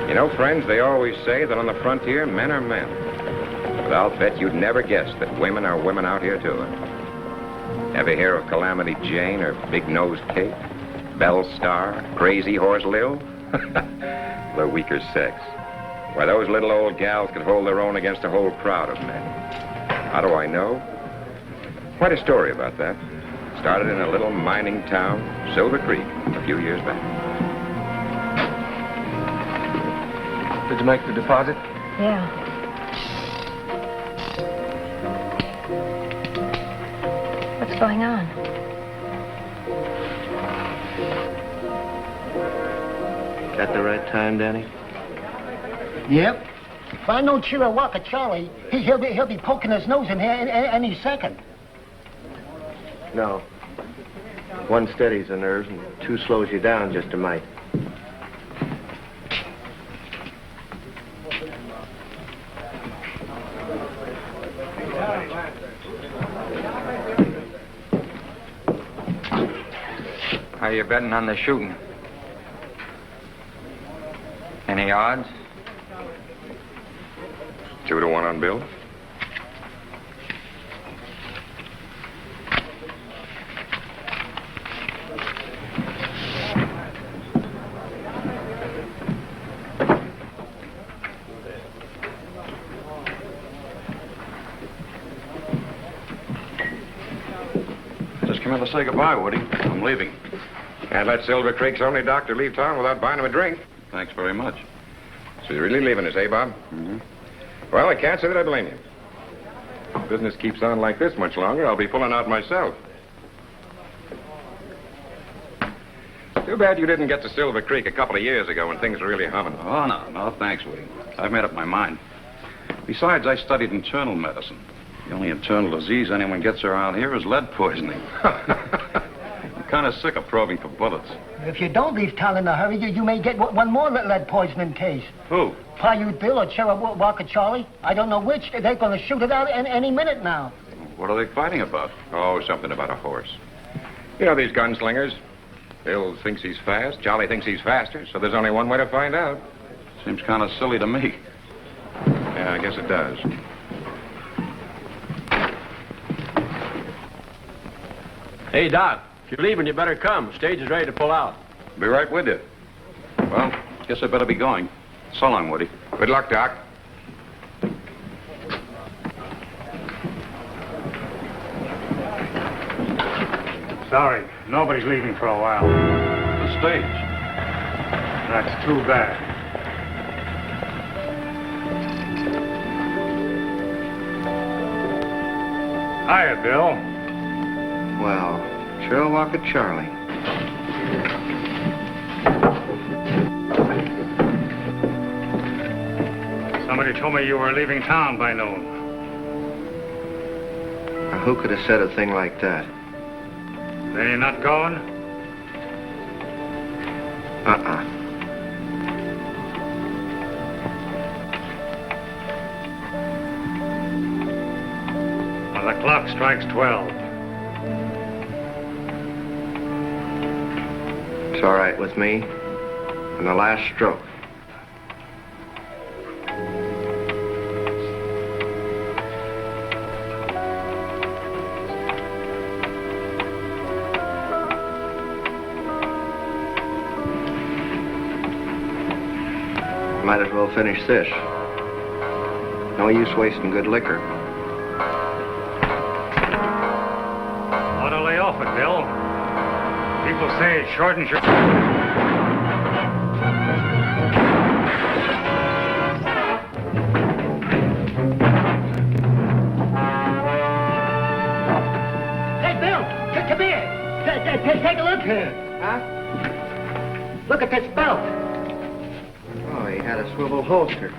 You know, friends, they always say that on the frontier, men are men. But I'll bet you'd never guess that women are women out here, too. Ever hear of Calamity Jane or Big-Nosed Kate? Belle Star? Crazy Horse Lil? The weaker sex. Why, those little old gals could hold their own against a whole crowd of men. How do I know? Quite a story about that. Started in a little mining town, Silver Creek, a few years back. Did you make the deposit? Yeah. What's going on? Got the right time, Danny? Yep. If I know Chiricahua Charlie, he'll be poking his nose in here any second. No. One steadies the nerves and two slows you down just a mite. How you betting on the shooting? Any odds? 2-1 on Bill. Just come in to say goodbye, Woody. I'm leaving. Can't let Silver Creek's only doctor leave town without buying him a drink. Thanks very much. So you're really leaving us, eh, Bob? Mm-hmm. Well, I can't say that I blame you. If business keeps on like this much longer, I'll be pulling out myself. Too bad you didn't get to Silver Creek a couple of years ago when things were really humming. Oh, no, thanks, Woody. I've made up my mind. Besides, I studied internal medicine. The only internal disease anyone gets around here is lead poisoning. I'm kind of sick of probing for bullets. If you don't leave town in a hurry, you may get one more lead poisoning case. Who? Paiute Bill or Chiricahua Charlie. I don't know which. They're going to shoot it out any minute now. What are they fighting about? Oh, something about a horse. You know these gunslingers. Bill thinks he's fast, Charlie thinks he's faster, so there's only one way to find out. Seems kind of silly to me. Yeah, I guess it does. Hey, Doc, if you're leaving, you better come. Stage is ready to pull out. Be right with you. Well, guess I better be going. So long, Woody. Good luck, Doc. Sorry, nobody's leaving for a while. The stage. That's too bad. Hiya, Bill. Well, Chiricahua Charlie. Somebody told me you were leaving town by noon. Now, who could have said a thing like that? Then you're not going? Uh-uh. Well, the clock strikes 12. It's all right with me. And the last stroke. Might as well finish this. No use wasting good liquor. Ought to lay off it, Bill. People say it shortens your... Hey, Bill, come here. Take a look here. Huh? Look at this belt. Oh, he had a swivel holster.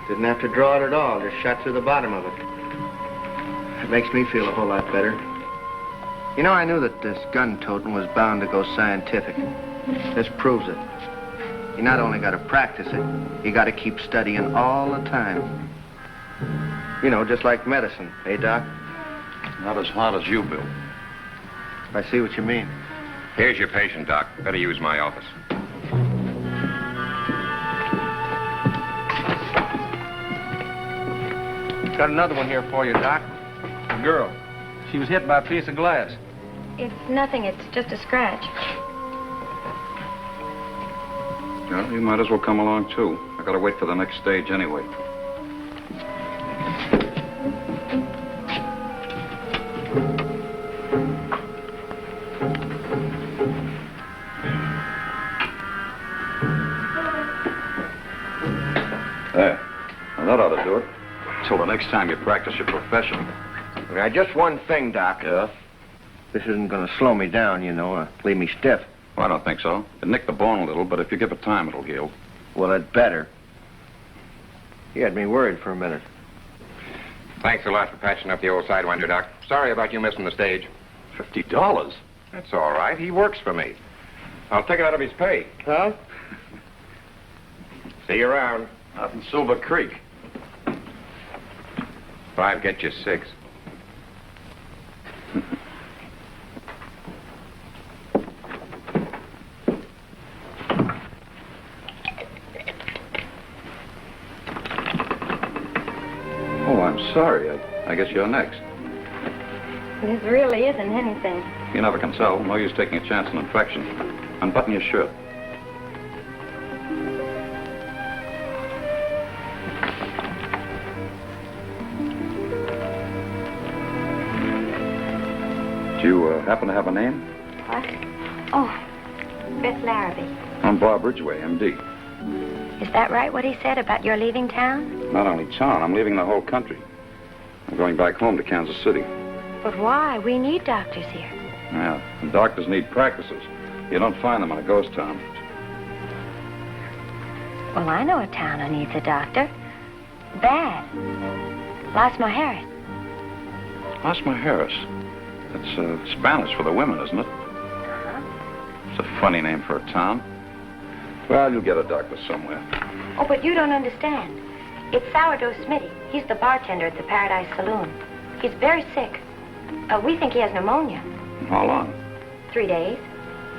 Didn't have to draw it at all, just shot through the bottom of it. It makes me feel a whole lot better. You know, I knew that this gun-toting was bound to go scientific. This proves it. You not only got to practice it, you got to keep studying all the time. You know, just like medicine, eh, Doc? Not as hot as you, Bill. I see what you mean. Here's your patient, Doc. Better use my office. Got another one here for you, Doc. A girl. She was hit by a piece of glass. It's nothing. It's just a scratch. Well, you might as well come along, too. I gotta wait for the next stage anyway. There. Now, that ought to do it. Till the next time you practice your profession. Now, just one thing, Doc. Yeah? This isn't going to slow me down, you know, leave me stiff. Well, I don't think so. It nicked the bone a little, but if you give it time, it'll heal. Well, it better. You had me worried for a minute. Thanks a lot for patching up the old sidewinder, Doc. Sorry about you missing the stage. $50? That's all right. He works for me. I'll take it out of his pay. Huh? See you around. Out in Silver Creek. 5 get you 6. Oh, I'm sorry. I guess you're next. This really isn't anything. You never can tell. No use taking a chance on infection. Unbutton your shirt. Do you happen to have a name? What? Oh, Beth Larrabee. I'm Bob Ridgway, M.D. Is that right, what he said about your leaving town? Not only town, I'm leaving the whole country. I'm going back home to Kansas City. But why? We need doctors here. Yeah, and doctors need practices. You don't find them in a ghost town. Well, I know a town who needs a doctor. Bad. Las Mujeres. Las Mujeres. That's Spanish for the women, isn't it? It's a funny name for a town. Well, you'll get a doctor somewhere. Oh, but you don't understand. It's Sourdough Smitty. He's the bartender at the Paradise Saloon. He's very sick. We think he has pneumonia. How long? 3 days.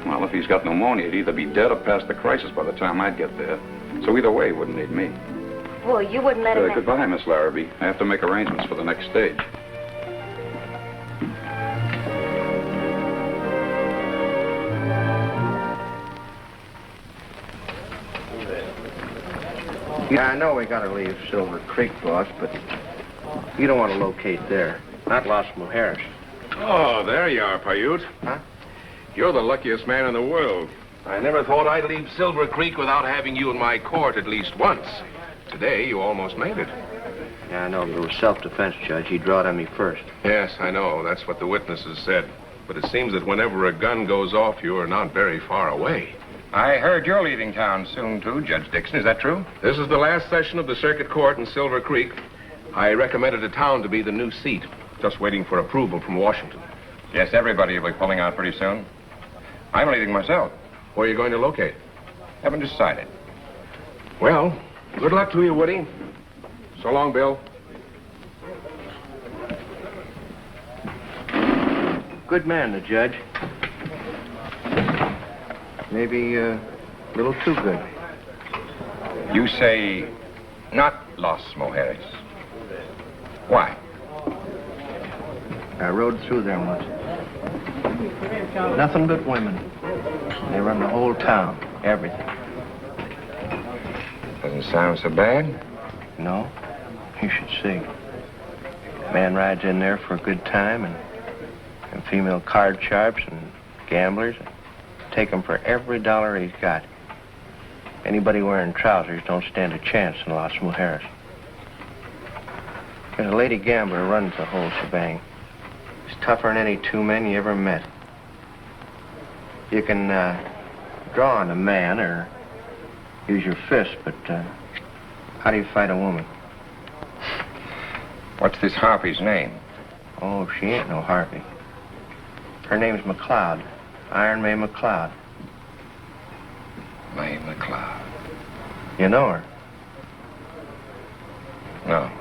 Well, if he's got pneumonia, he'd either be dead or past the crisis by the time I'd get there. So either way, he wouldn't need me. Well, you wouldn't let him... Goodbye, Miss Larrabee. I have to make arrangements for the next stage. Yeah, I know we got to leave Silver Creek, boss, but you don't want to locate there. Not Las Mujeres. Oh, there you are, Paiute. Huh? You're the luckiest man in the world. I never thought I'd leave Silver Creek without having you in my court at least once. Today, you almost made it. Yeah, I know, but it was self-defense, Judge. He drawed on me first. Yes, I know. That's what the witnesses said. But it seems that whenever a gun goes off, you are not very far away. I heard you're leaving town soon, too, Judge Dixon. Is that true? This is the last session of the circuit court in Silver Creek. I recommended a town to be the new seat. Just waiting for approval from Washington. Yes, everybody will be pulling out pretty soon. I'm leaving myself. Where are you going to locate? Haven't decided. Well, good luck to you, Woody. So long, Bill. Good man, the judge. Maybe a little too good. You say not Las Mujeres. Why? I rode through there once. Nothing but women. They run the whole town, everything. Doesn't sound so bad. No, you should see. Man rides in there for a good time, and female card sharps and gamblers take him for every dollar he's got. Anybody wearing trousers don't stand a chance in Las Mujeres. There's a lady gambler who runs the whole shebang. She's tougher than any two men you ever met. You can draw on a man or use your fist, but how do you fight a woman? What's this harpy's name? Oh, she ain't no harpy. Her name's McLeod. Iron May McLeod. May McLeod. You know her? No.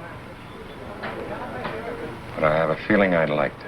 But I have a feeling I'd like to.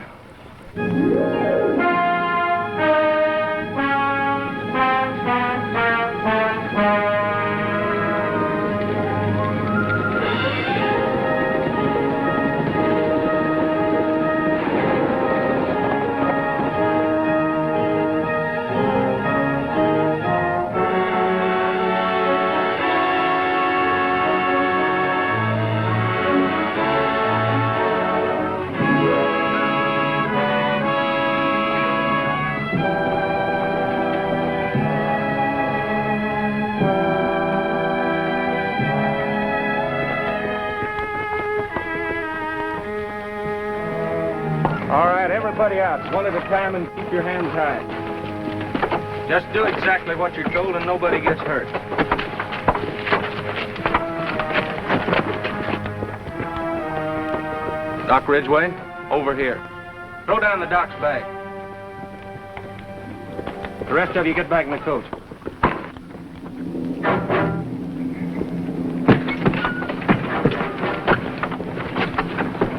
everybody out, one at a time, and keep your hands high. Just do exactly what you're told and nobody gets hurt. Doc Ridgway, over here. Throw down the doc's bag. The rest of you get back in the coach.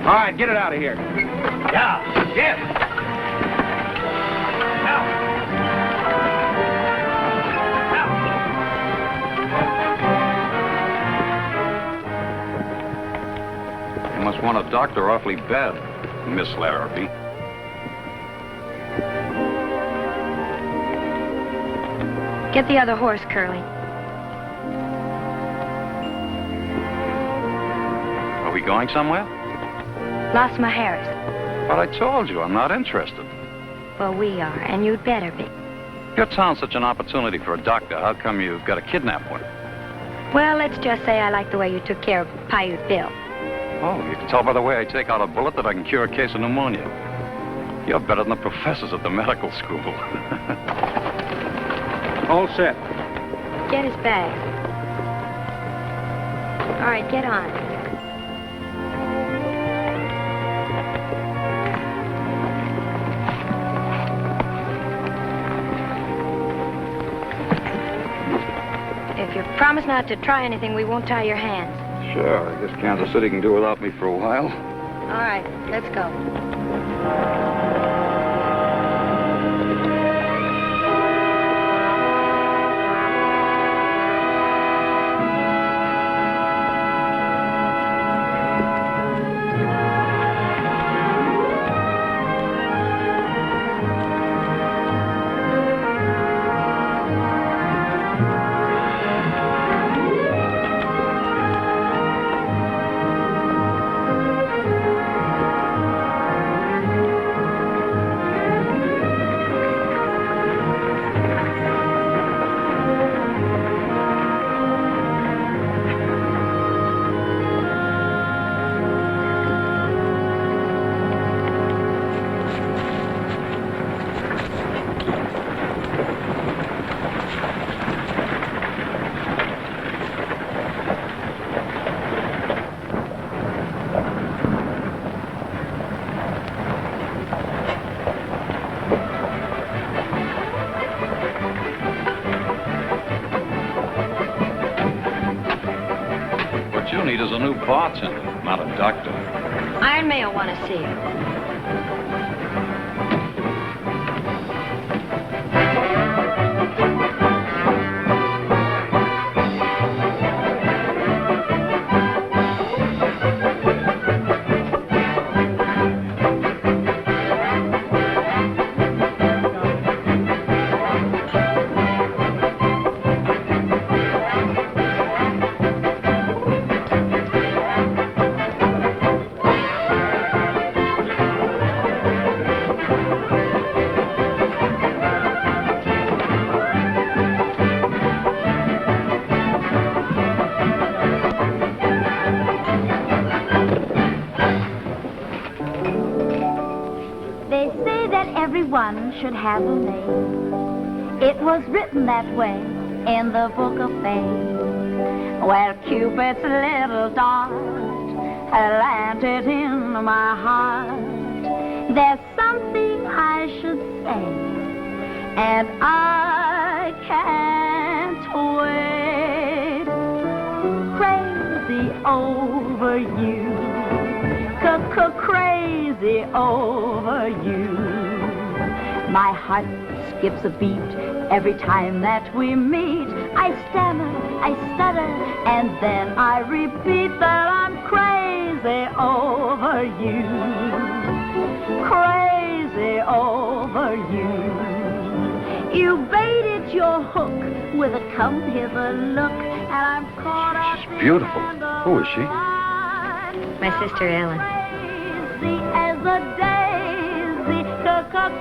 All right, get it out of here. Yeah, yes. Now. You must want a doctor awfully bad, Miss Larrabee. Get the other horse, Curly. Are we going somewhere? Lost my Harris. But I told you, I'm not interested. Well, we are, and you'd better be. Your town's such an opportunity for a doctor. How come you've got to kidnap one? Well, let's just say I like the way you took care of Paiute Bill. Oh, you can tell by the way I take out a bullet that I can cure a case of pneumonia. You're better than the professors at the medical school. All set. Get his bag. All right, get on. If you promise not to try anything, we won't tie your hands. Sure, I guess Kansas City can do without me for a while. All right, let's go. Is a new bartender, not a doctor. Iron May will want to see you. Should have a name. It was written that way in the book of fame. Well, Cupid's little dart had landed in my heart. There's something I should say, and I can't wait. Crazy over you, crazy over you. My heart skips a beat every time that we meet. I stammer, I stutter, and then I repeat that I'm crazy over you. Crazy over you. You baited your hook with a come hither look, and I'm caught up. She's beautiful. Who is she? My sister Ellen. Crazy as a daisy,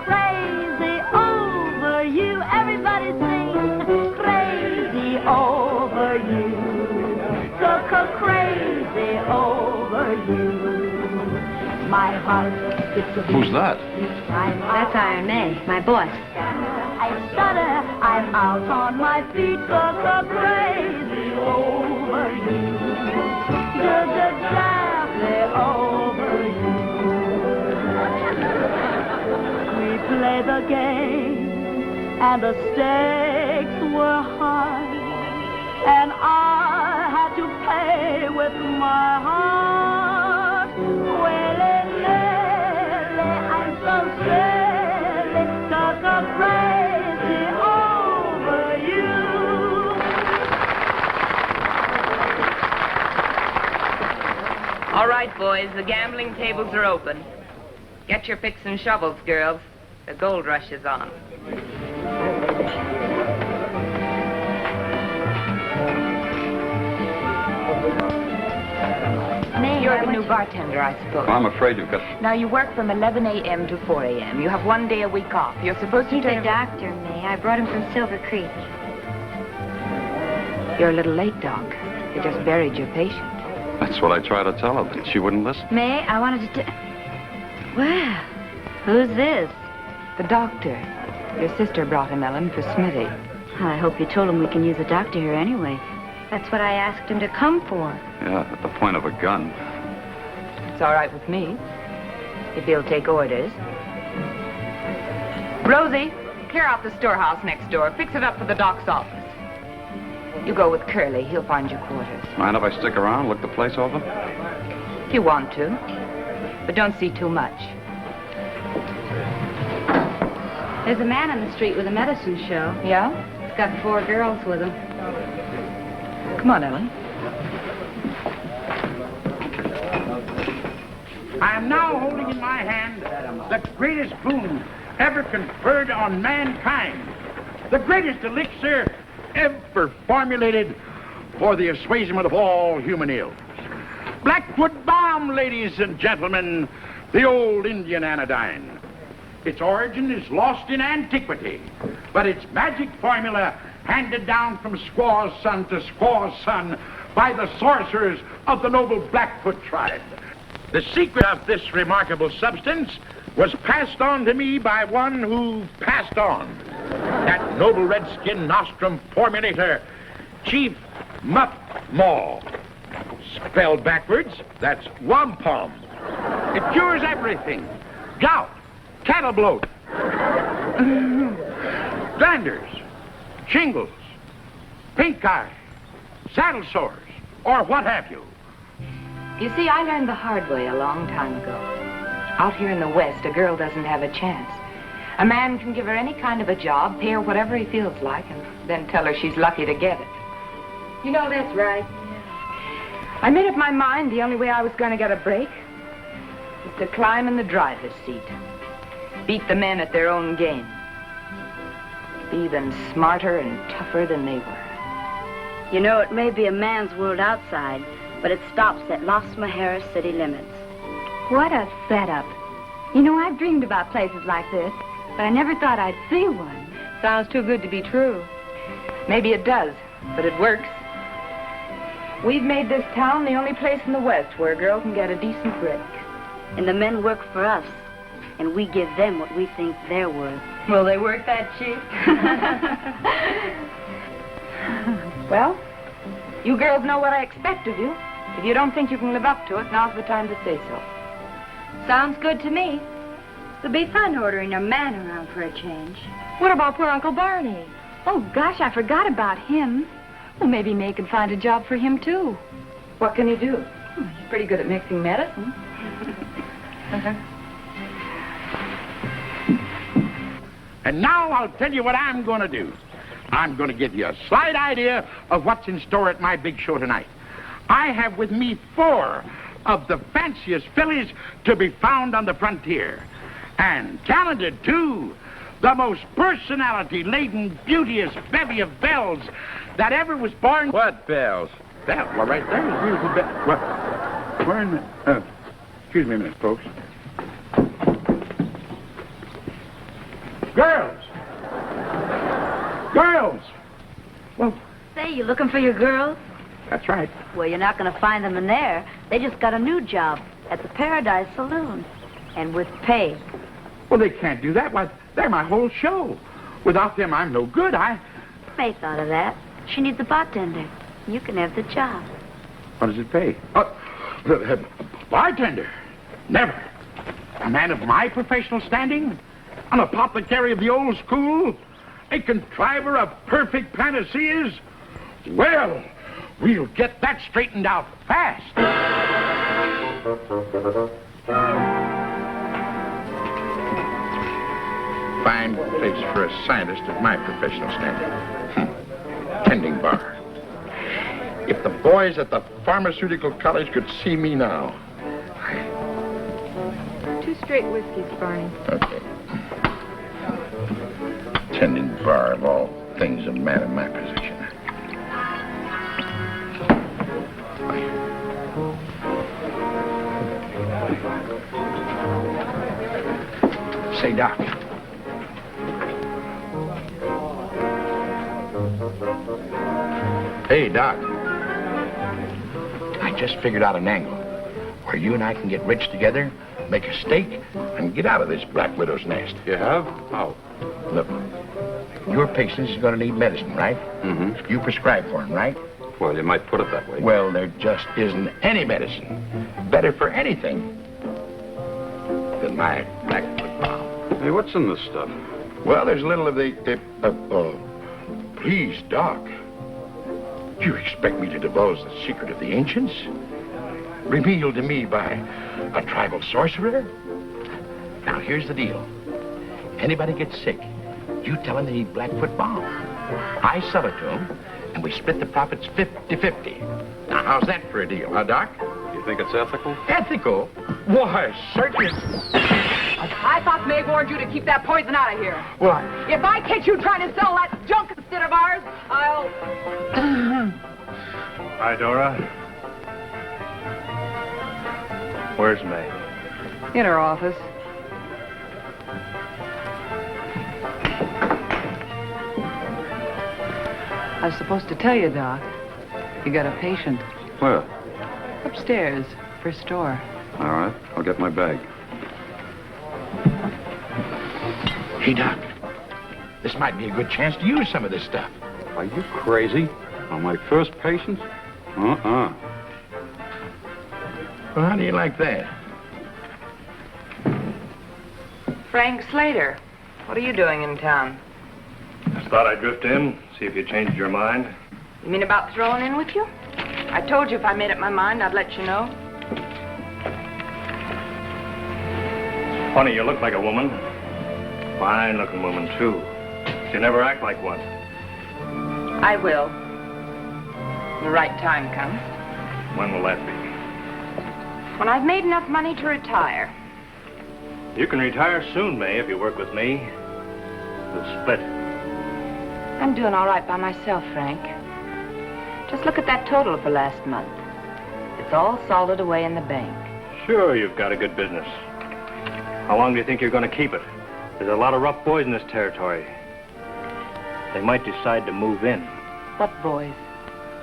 crazy over you. Everybody sing, crazy over you. Crazy over you. My heart skips a beat. Who's that? That's Iron May, my boss. I stutter, I'm out on my feet, so crazy over you. Exactly over you. We play the game, and the stakes were high, and I had to pay with my heart. Well, I'm so silly, so crazy over you. All right, boys, the gambling tables are open. Get your picks and shovels, girls. The gold rush is on. You're the new bartender, I suppose. I'm afraid you've got... Now, you work from 11 a.m. to 4 a.m. You have one day a week off. You're supposed to He's a doctor, May. I brought him from Silver Creek. You're a little late, Doc. You just buried your patient. That's what I tried to tell her, but she wouldn't listen. May, I wanted to Well, who's this? The doctor. Your sister brought him, Ellen, for Smithy. I hope you told him we can use a doctor here anyway. That's what I asked him to come for. Yeah, at the point of a gun. It's all right with me, if he'll take orders. Rosie, clear out the storehouse next door. Fix it up for the doc's office. You go with Curly. He'll find your quarters. Mind if I stick around, look the place over? If you want to. But don't see too much. There's a man on the street with a medicine show. Yeah? He's got 4 girls with him. Come on, Ellen. I am now holding in my hand the greatest boon ever conferred on mankind. The greatest elixir ever formulated for the assuagement of all human ills. Blackwood balm, ladies and gentlemen, the old Indian anodyne. Its origin is lost in antiquity, but its magic formula handed down from squaw's son to squaw's son by the sorcerers of the noble Blackfoot tribe. The secret of this remarkable substance was passed on to me by one who passed on. That noble redskin nostrum formulator, Chief Muff Maw. Spelled backwards, that's wampum. It cures everything. Gout, cattle bloat, glanders, shingles, pink eye, saddle sores, or what have you. You see, I learned the hard way a long time ago. Out here in the West, a girl doesn't have a chance. A man can give her any kind of a job, pay her whatever he feels like, and then tell her she's lucky to get it. You know, that's right. I made up my mind the only way I was going to get a break was to climb in the driver's seat. Beat the men at their own game. Be even smarter and tougher than they were. You know, it may be a man's world outside, but it stops at Las Mujeres city limits. What a setup. You know, I've dreamed about places like this, but I never thought I'd see one. Sounds too good to be true. Maybe it does, but it works. We've made this town the only place in the West where a girl can get a decent break. And the men work for us, and we give them what we think they're worth. Will they work that cheap? Well, you girls know what I expect of you. If you don't think you can live up to it, now's the time to say so. Sounds good to me. It'll be fun ordering a man around for a change. What about poor Uncle Barney? Oh, gosh, I forgot about him. Well, maybe May could find a job for him, too. What can he do? He's pretty good at mixing medicine. And now I'll tell you what I'm going to do. I'm going to give you a slight idea of what's in store at my big show tonight. I have with me 4 of the fanciest fillies to be found on the frontier. And talented, too. The most personality-laden, beauteous bevy of belles that ever was born. What bells? That, well, right there is beautiful belle. What? Where in the... excuse me a minute, folks. Girls! Girls! Well... Say, you looking for your girls? That's right. Well, you're not going to find them in there. They just got a new job. at the Paradise Saloon. And with pay. Well, they can't do that. Why, they're my whole show. Without them, I'm no good. May thought of that. She needs a bartender. You can have the job. What does it pay? Bartender? Never. A man of my professional standing? An apothecary of the old school? A contriver of perfect panaceas? Well, we'll get that straightened out fast. Fine place for a scientist of my professional standing. Tending bar. If the boys at the pharmaceutical college could see me now. 2 straight whiskeys, Barney. Okay. Tending bar of all things, a man in my position. Say, Doc. Hey, Doc. I just figured out an angle where you and I can get rich together, make a stake, and get out of this black widow's nest. You have? How? Look, your patient is going to need medicine, right? Mm-hmm. You prescribe for him, right? Well, you might put it that way. Well, there just isn't any medicine better for anything than my black football. Hey, what's in this stuff? Well, there's a little of the please, Doc. You expect me to divulge the secret of the ancients? Revealed to me by a tribal sorcerer? Now, here's the deal. Anybody gets sick, you tell him they need Blackfoot balm. I sell it to him, and we split the profits 50-50. Now, how's that for a deal, huh, Doc? You think it's ethical? Ethical? Why, certainly. I thought May warned you to keep that poison out of here. Why? If I catch you trying to sell that junk instead of ours, I'll... Hi, Dora. Where's May? In her office. I was supposed to tell you, Doc. You got a patient. Where? Upstairs, first door. All right, I'll get my bag. Hey, Doc. This might be a good chance to use some of this stuff. Are you crazy? On my first patient? Uh-uh. Well, how do you like that? Frank Slater, what are you doing in town? Just thought I'd drift in, see if you changed your mind. You mean about throwing in with you? I told you if I made up my mind, I'd let you know. Funny, you look like a woman. Fine-looking woman, too. You never act like one. I will. The right time comes. When will that be? When I've made enough money to retire. You can retire soon, May, if you work with me. We'll split. I'm doing all right by myself, Frank. Just look at that total for last month. It's all salted away in the bank. Sure, you've got a good business. How long do you think you're going to keep it? There's a lot of rough boys in this territory. They might decide to move in. What boys?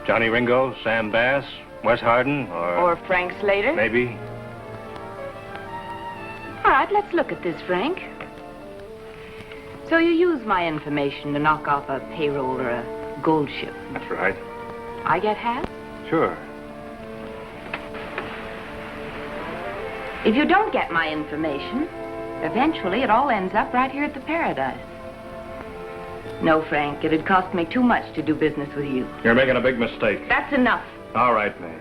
Johnny Ringo, Sam Bass, Wes Hardin, Or Frank Slater? Maybe. All right, let's look at this, Frank. So you use my information to knock off a payroll or a gold ship. That's right. I get half? Sure. If you don't get my information, eventually it all ends up right here at the Paradise. No, Frank, it'd cost me too much to do business with you. You're making a big mistake. That's enough. All right, May.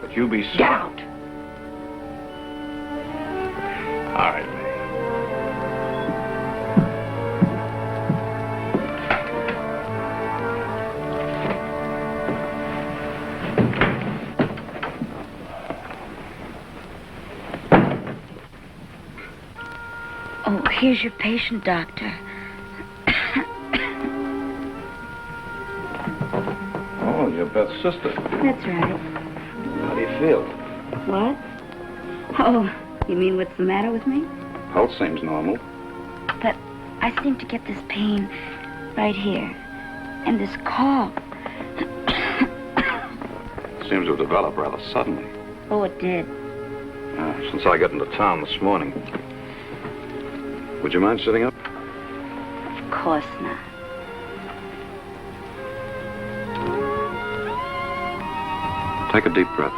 But you be sorry. Get out. All right, May. Oh, here's your patient, Doctor. Oh, your Beth's sister. That's right. How do you feel? What? Oh, you mean what's the matter with me? Pulse seems normal. But I seem to get this pain right here. And this cough. Seems to have developed rather suddenly. Oh, it did. Since I got into town this morning. Would you mind sitting up? Of course not. Take a deep breath.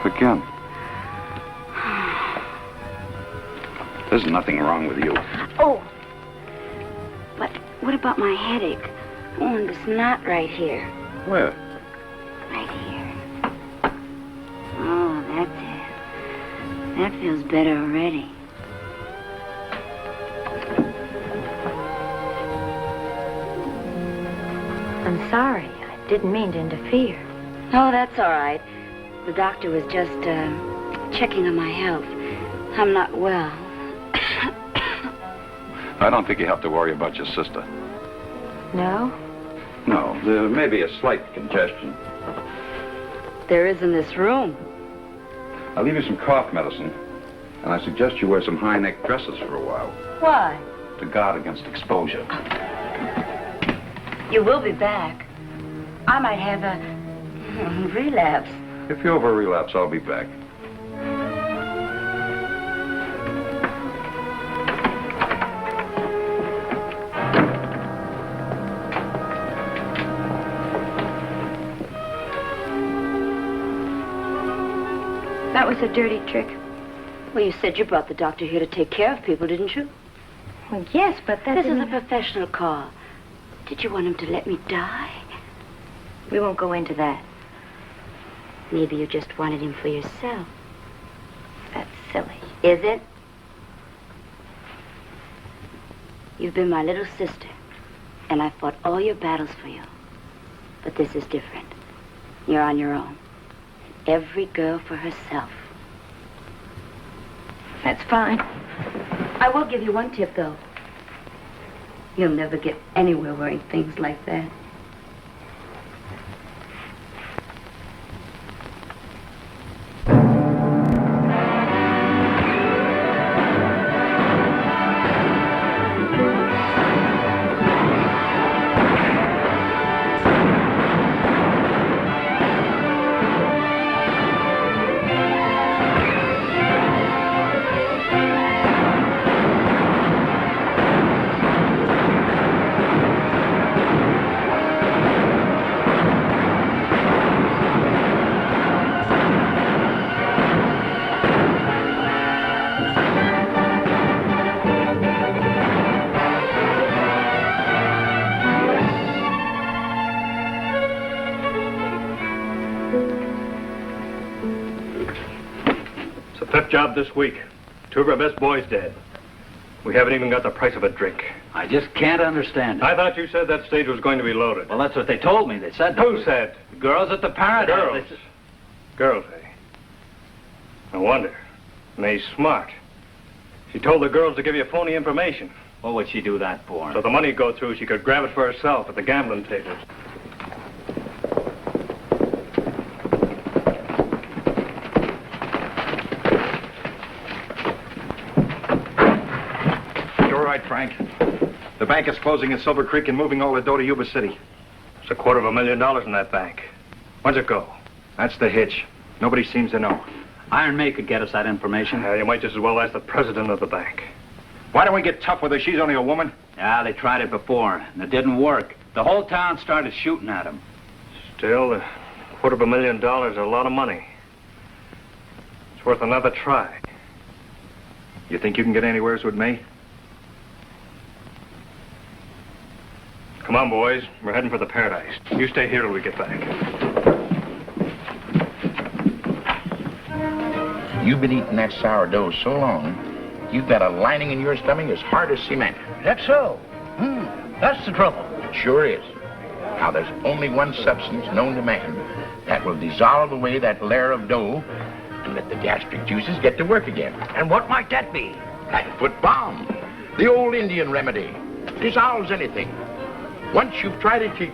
Again. There's nothing wrong with you. Oh! But what about my headache? Oh, and this knot right here. Where? Right here. Oh, that's it. That feels better already. I'm sorry. I didn't mean to interfere. Oh, that's all right. The doctor was just, checking on my health. I'm not well. I don't think you have to worry about your sister. No? No, there may be a slight congestion. There is in this room. I'll leave you some cough medicine, and I suggest you wear some high-neck dresses for a while Why? to guard against exposure. You will be back. I might have a relapse. If you have a relapse, I'll be back. That was a dirty trick. Well, you said you brought the doctor here to take care of people, didn't you? Well, yes, but that This is didn't- a professional call. Did you want him to let me die? We won't go into that. Maybe you just wanted him for yourself. That's silly. Is it? You've been my little sister, and I fought all your battles for you. But this is different. You're on your own. Every girl for herself. That's fine. I will give you one tip, though. You'll never get anywhere wearing things like that. Tough job this week. 2 of our best boys dead. We haven't even got the price of a drink. I just can't understand it. I thought you said that stage was going to be loaded. Well, that's what they told me. They said... Who said? The girls at the Paradise. Girls. Girls, eh? No wonder. May's smart. She told the girls to give you phony information. What would she do that for? So the money go through, she could grab it for herself at the gambling tables. Frank. The bank is closing in Silver Creek and moving all the dough to Yuba City. It's $250,000 in that bank. When's it go? That's the hitch. Nobody seems to know. Iron May could get us that information. You might just as well ask the president of the bank. Why don't we get tough with her? She's only a woman. Yeah, they tried it before, and it didn't work. The whole town started shooting at him. Still, $250,000 is a lot of money. It's worth another try. You think you can get anywheres with May? Come on, boys. We're heading for the Paradise. You stay here till we get back. You've been eating that sourdough so long, you've got a lining in your stomach as hard as cement. That's so. That's the trouble. It sure is. Now, there's only one substance known to man that will dissolve away that layer of dough and let the gastric juices get to work again. And what might that be? Blackfoot balm. The old Indian remedy. Dissolves anything. Once you've tried it, you...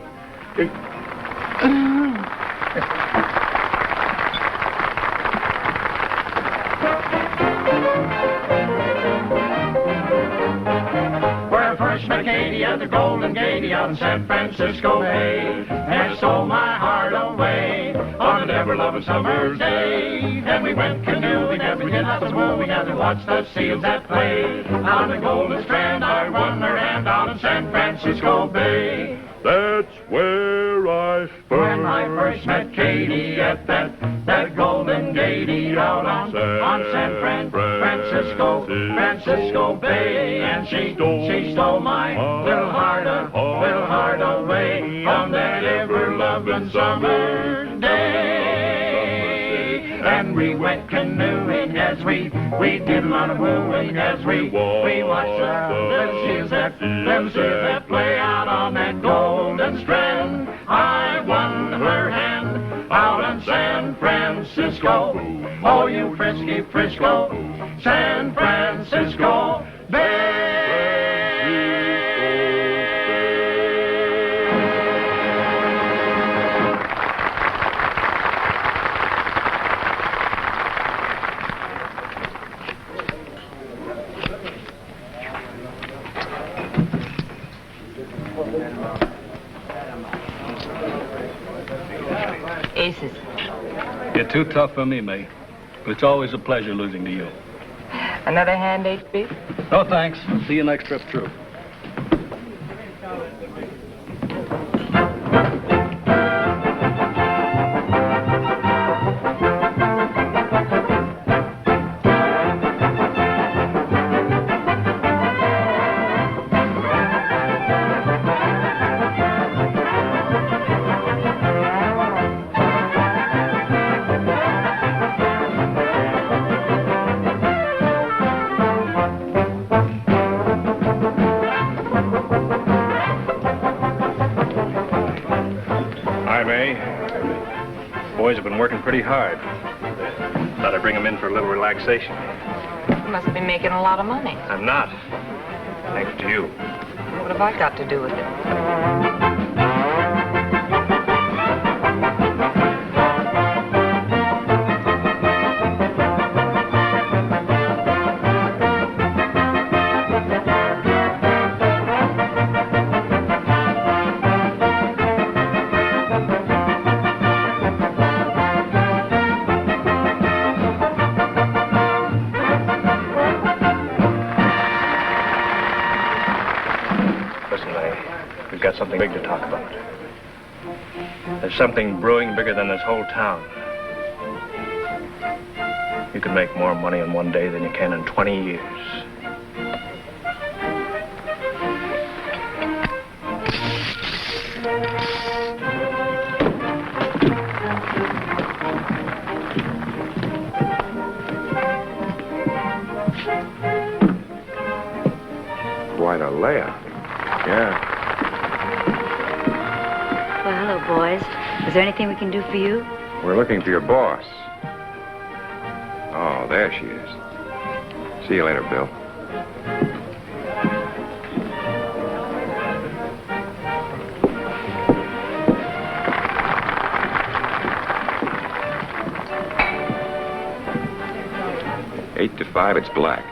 Where first met Katie at the Golden Gate out in San Francisco Bay, and stole my heart away on the ever-loving summer's day. And we went canoeing as we did lots of wooing as we watched the seals at play. On the Golden Strand I won her hand out in San Francisco Bay. That's where I When I first met Katie at that Golden Gate out on San Francisco Bay. And she stole my little heart away on that ever-loving summer's day. And we went canoeing as we did a lot of wooing as we watched them seals that play out on that Golden Strand. I won her hand out in San Francisco. Oh, you frisky Frisco, San Francisco Bay. Aces. You're too tough for me, May. It's always a pleasure losing to you. Another hand, HB? No, thanks. See you next trip through. Boys have been working pretty hard. Thought I'd bring them in for a little relaxation. You must be making a lot of money. I'm not. Thanks to you. What have I got to do with it? Something big to talk about. There's something brewing bigger than this whole town. You can make more money in one day than you can in 20 years. Quite a layout. Yeah. Well, hello, boys. Is there anything we can do for you? We're looking for your boss. Oh, there she is. See you later, Bill. Eight to 5, it's black.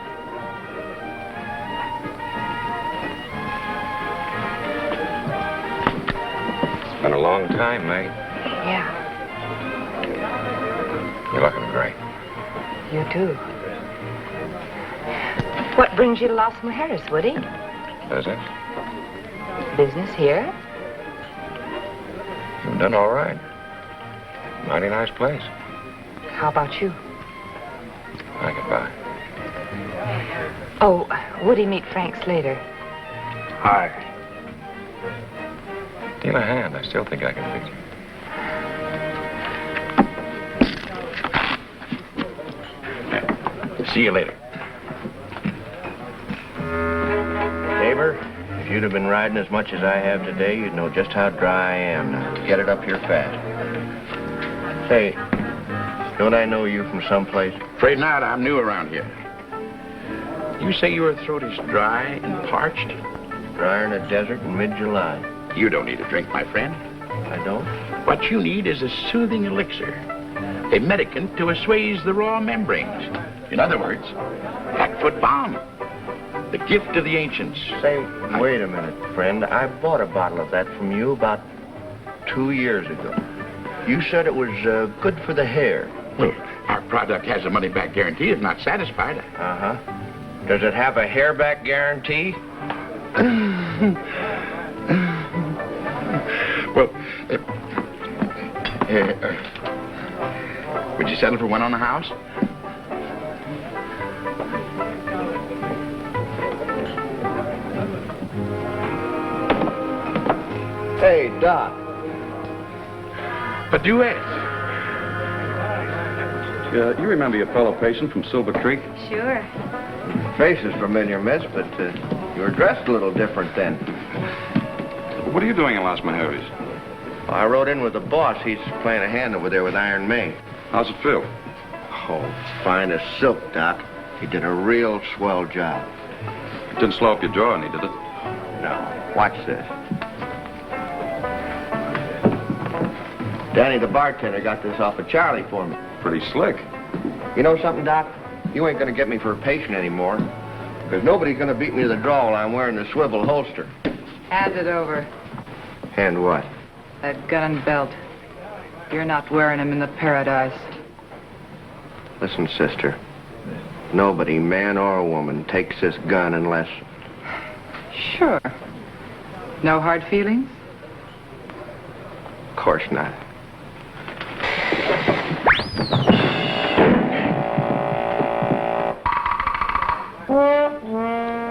Been a long time, mate. Yeah, You're looking great. you too. What brings you to Las Mujeres, Woody? Business? Business here? You've done all right. Mighty nice place. How about you? I could buy. Oh, Woody, meet Frank Slater. Hi. Deal a hand. I still think I can beat you. See you later. Neighbor, if you'd have been riding as much as I have today, you'd know just how dry I am now. Get it up here fast. Say, don't I know you from someplace? Afraid not. I'm new around here. You say your throat is dry and parched? Drier than a desert in mid-July. You don't need a drink, my friend. I don't? What you need is a soothing elixir, a medicament to assuage the raw membranes. In other words, Hackfoot Balm, the gift of the ancients. Say, wait a minute, friend. I bought a bottle of that from you about 2 years ago. You said it was good for the hair. Well, our product has a money-back guarantee if not satisfied. Uh-huh. Does it have a hair-back guarantee? Well, would you settle for one on the house? Hey, Doc. A duet. You remember your fellow patient from Silver Creek? Sure. Face is familiar, miss, but you were dressed a little different then. What are you doing in Las Mujeres? Well, I rode in with the boss. He's playing a hand over there with Iron May. How's it feel? Oh, fine as silk, Doc. He did a real swell job. It didn't slow up your jaw any, did it? No. Watch this. Danny, the bartender, got this off of Charlie for me. Pretty slick. You know something, Doc? You ain't gonna get me for a patient anymore. Because nobody's gonna beat me to the draw while I'm wearing the swivel holster. Hand it over. And what? That gun and belt. You're not wearing them in the paradise. Listen, sister. Nobody, man or woman, takes this gun unless... Sure. No hard feelings? Of course not.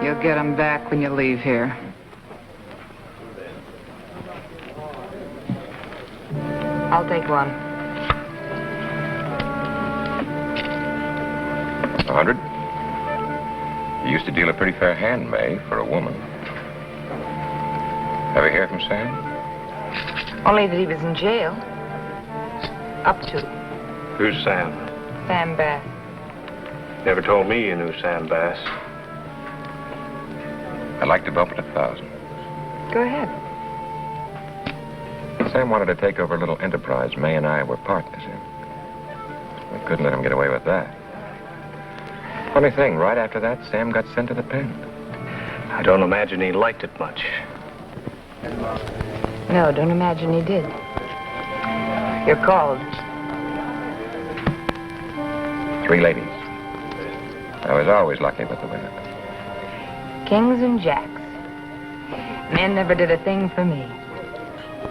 You'll get them back when you leave here. I'll take one. 100? You used to deal a pretty fair hand, May, for a woman. Ever hear from Sam? Only that he was in jail. Up to. Who's Sam? Sam Bass. Never told me you knew Sam Bass. I'd like to bump it 1,000. Go ahead. Sam wanted to take over a little enterprise May and I were partners in. We couldn't let him get away with that. Funny thing, right after that, Sam got sent to the pen. I don't imagine he liked it much. No, don't imagine he did. You're called. 3 ladies. I was always lucky with the women. Kings and jacks. Men never did a thing for me.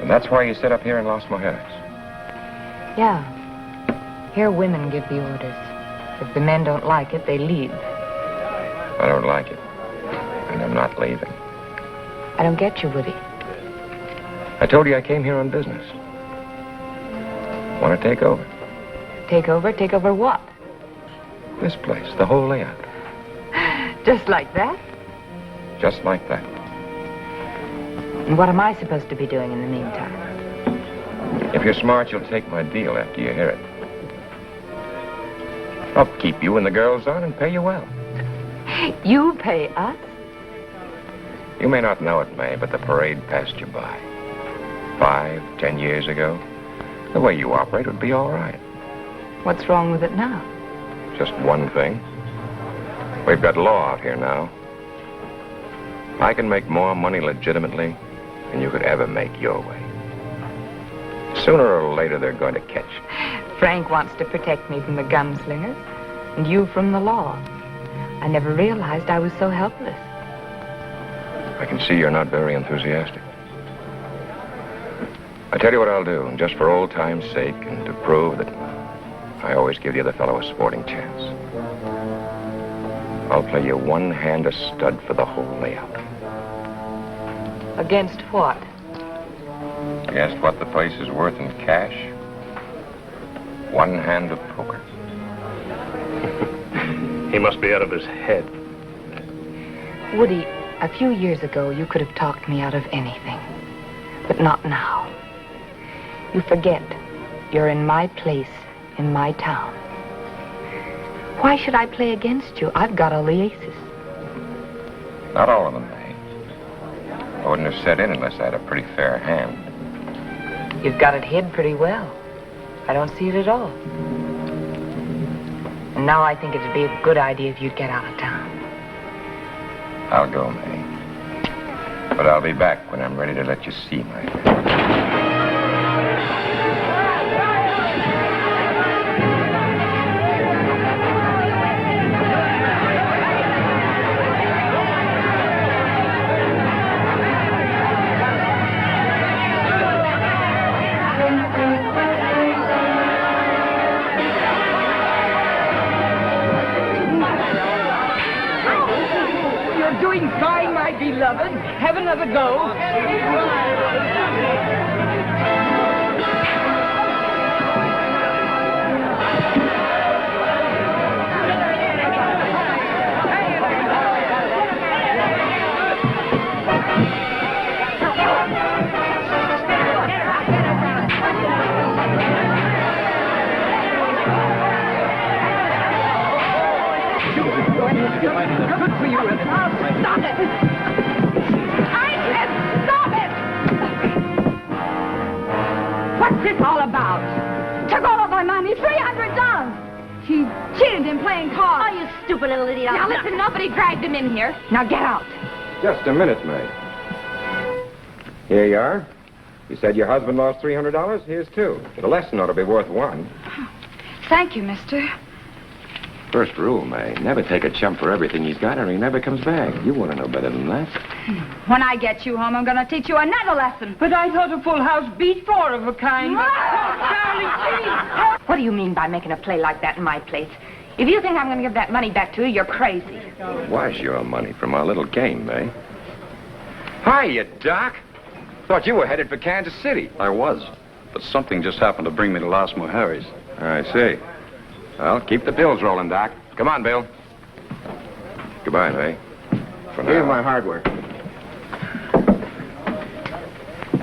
And that's why you sit up here in Las Mujeres. Yeah. Here women give the orders. If the men don't like it, they leave. I don't like it. And I'm not leaving. I don't get you, Woody. I told you I came here on business. Want to take over. Take over? Take over what? This place, the whole layout. Just like that? Just like that. And what am I supposed to be doing in the meantime? If you're smart, you'll take my deal after you hear it. I'll keep you and the girls on and pay you well. You pay us? You may not know it, May, but the parade passed you by. 5, 10 years ago. The way you operate would be all right. What's wrong with it now? Just one thing. We've got law out here now. I can make more money legitimately than you could ever make your way. Sooner or later, they're going to catch you. Frank wants to protect me from the gunslingers, and you from the law. I never realized I was so helpless. I can see you're not very enthusiastic. I tell you what I'll do, just for old time's sake and to prove that I always give the other fellow a sporting chance. I'll play you one hand a stud for the whole layout. Against what? Against what the place is worth in cash. One hand of poker. He must be out of his head. Woody, a few years ago, you could have talked me out of anything. But not now. You forget you're in my place, in my town. Why should I play against you? I've got all the aces. Not all of them, May. I wouldn't have set in unless I had a pretty fair hand. You've got it hid pretty well. I don't see it at all. And now I think it'd be a good idea if you'd get out of town. I'll go, May. But I'll be back when I'm ready to let you see my face. been trying, my beloved. Have another go. Good for you. Stop it! I said stop it! What's this all about? Took all of my money, $300. She cheated in playing cards. Oh, you stupid little idiot. Now listen, nobody dragged him in here. Now get out. Just a minute, May. Here you are. You said your husband lost $300. Here's two. The lesson ought to be worth one. Thank you, mister. First rule, May. Never take a chump for everything he's got or he never comes back. You want to know better than that. When I get you home, I'm going to teach you another lesson. But I thought a full house beat four of a kind. Charlie, please. What do you mean by making a play like that in my place? If you think I'm going to give that money back to you, you're crazy. It was your money from our little game, May. Hiya, Doc. Thought you were headed for Kansas City. I was, but something just happened to bring me to Las Mujeres. I see. Well, keep the bills rolling, Doc. Come on, Bill. Goodbye, May. For now. Here's my hardware.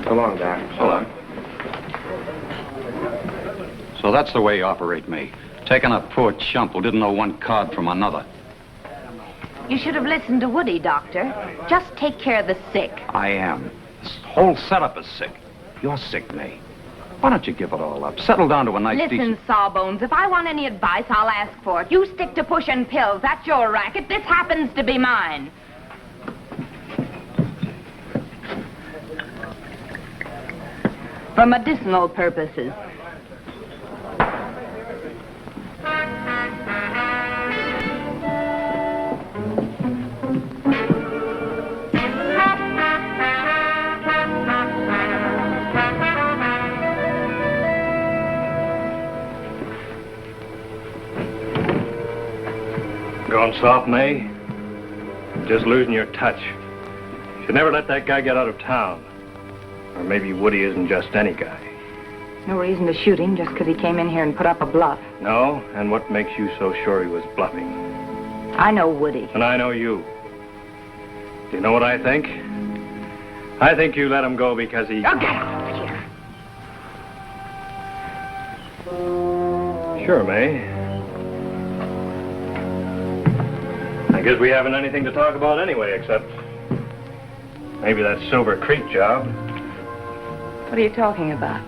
So long, Doc. So long. So that's the way you operate me. Taking a poor chump who didn't know one card from another. You should have listened to Woody, Doctor. Just take care of the sick. I am. This whole setup is sick. You're sick, May. Why don't you give it all up? Settle down to a nice, Listen, decent... Sawbones, if I want any advice, I'll ask for it. You stick to pushing pills. That's your racket. This happens to be mine. For medicinal purposes. Going soft, May? Just losing your touch. Should never let that guy get out of town. Or maybe Woody isn't just any guy. No reason to shoot him just because he came in here and put up a bluff. No? And what makes you so sure he was bluffing? I know Woody. And I know you. Do you know what I think? I think you let him go because he... Oh, get out of here. Sure, May. I guess we haven't anything to talk about anyway, except maybe that Silver Creek job. What are you talking about?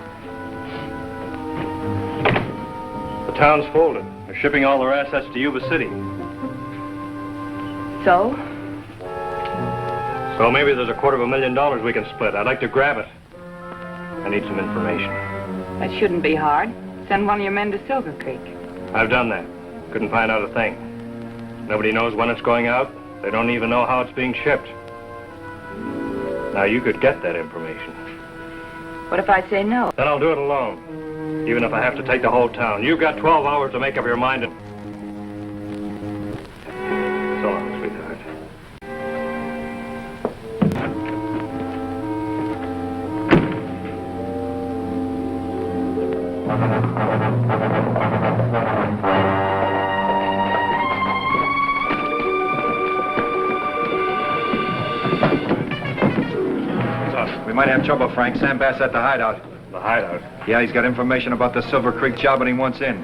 The town's folded. They're shipping all their assets to Yuba City. So? So maybe there's $250,000 we can split. I'd like to grab it. I need some information. That shouldn't be hard. Send one of your men to Silver Creek. I've done that. Couldn't find out a thing. Nobody knows when it's going out. They don't even know how it's being shipped. Now, you could get that information. What if I say no? Then I'll do it alone. Even if I have to take the whole town. You've got 12 hours to make up your mind and... So long, sweetheart. We might have trouble, Frank. Sam Bass at the hideout. The hideout? Yeah, he's got information about the Silver Creek job and he wants in.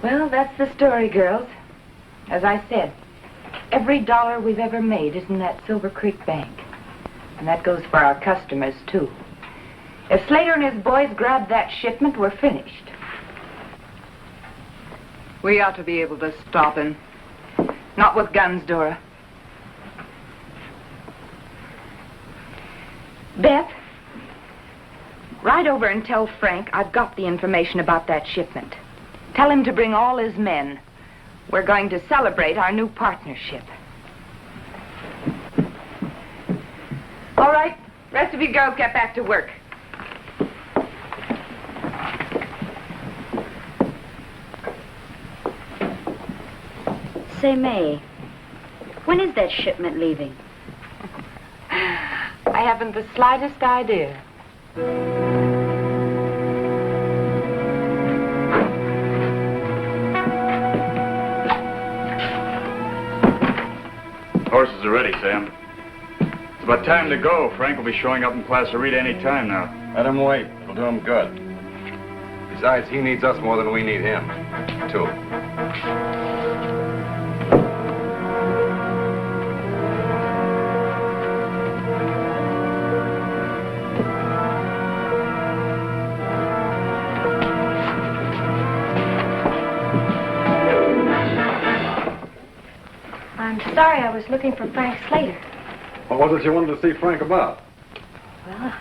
Well, that's the story, girls. As I said, every dollar we've ever made is in that Silver Creek bank. And that goes for our customers, too. If Slater and his boys grab that shipment, we're finished. We ought to be able to stop him. Not with guns, Dora. Beth, ride over and tell Frank I've got the information about that shipment. Tell him to bring all his men. We're going to celebrate our new partnership. All right, rest of you girls get back to work. Say, May, when is that shipment leaving? I haven't the slightest idea. Horses are ready, Sam. It's about time to go. Frank will be showing up in Placerita any time now. Let him wait. It'll do him good. Besides, he needs us more than we need him, too. I'm sorry, I was looking for Frank Slater. What was it you wanted to see Frank about?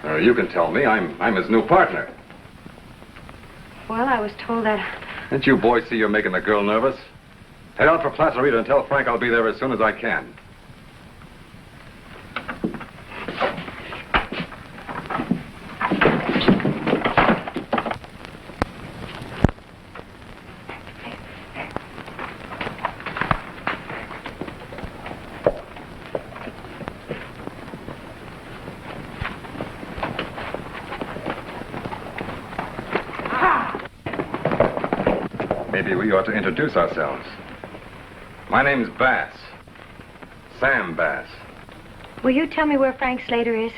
Well, You can tell me. I'm his new partner. I was told that... Didn't you boys see you're making the girl nervous? Head out for Placerita and tell Frank I'll be there as soon as I can. Maybe we ought to introduce ourselves. My name's Bass. Sam Bass. Will you tell me where Frank Slater is?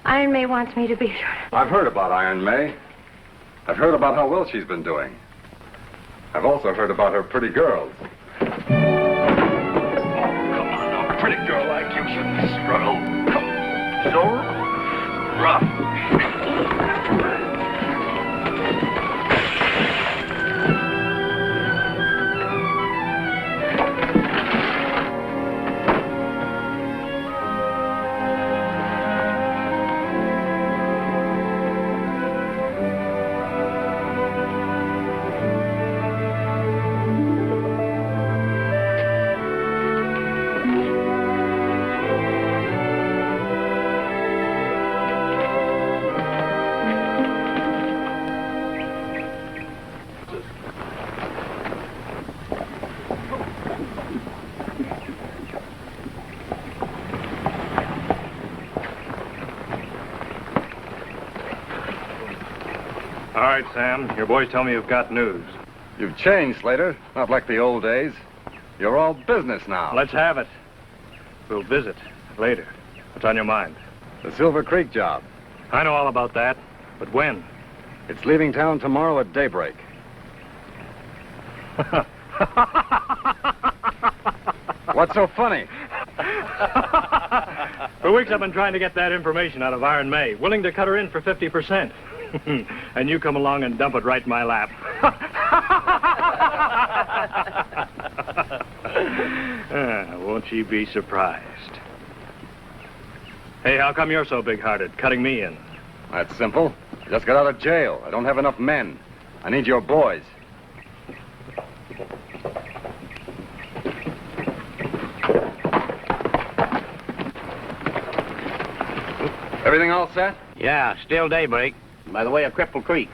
Iron May wants me to be sure. I've heard about Iron May. I've heard about how well she's been doing. I've also heard about her pretty girls. Oh, come on now. A pretty girl like you shouldn't struggle. So rough. All right, Sam. Your boys tell me you've got news. You've changed, Slater. Not like the old days. You're all business now. Let's have it. We'll visit later. What's on your mind? The Silver Creek job. I know all about that, but when? It's leaving town tomorrow at daybreak. What's so funny? For weeks I've been trying to get that information out of Iron May, willing to cut her in for 50%. And you come along and dump it right in my lap. Won't she be surprised? Hey, how come you're so big-hearted, cutting me in? That's simple. I just got out of jail. I don't have enough men. I need your boys. Everything all set? Yeah, still daybreak. By the way of Cripple Creek.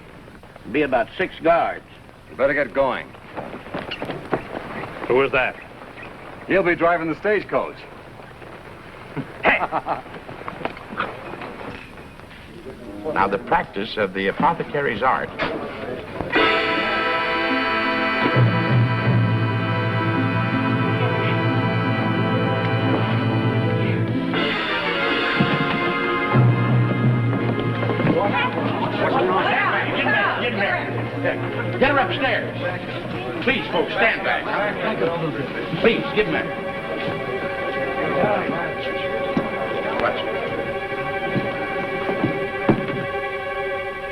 Be about 6 guards. You better get going. Who is that? He'll be driving the stagecoach. Now, the practice of the apothecary's art. Get her upstairs. Please, folks, stand back. Please, give him her.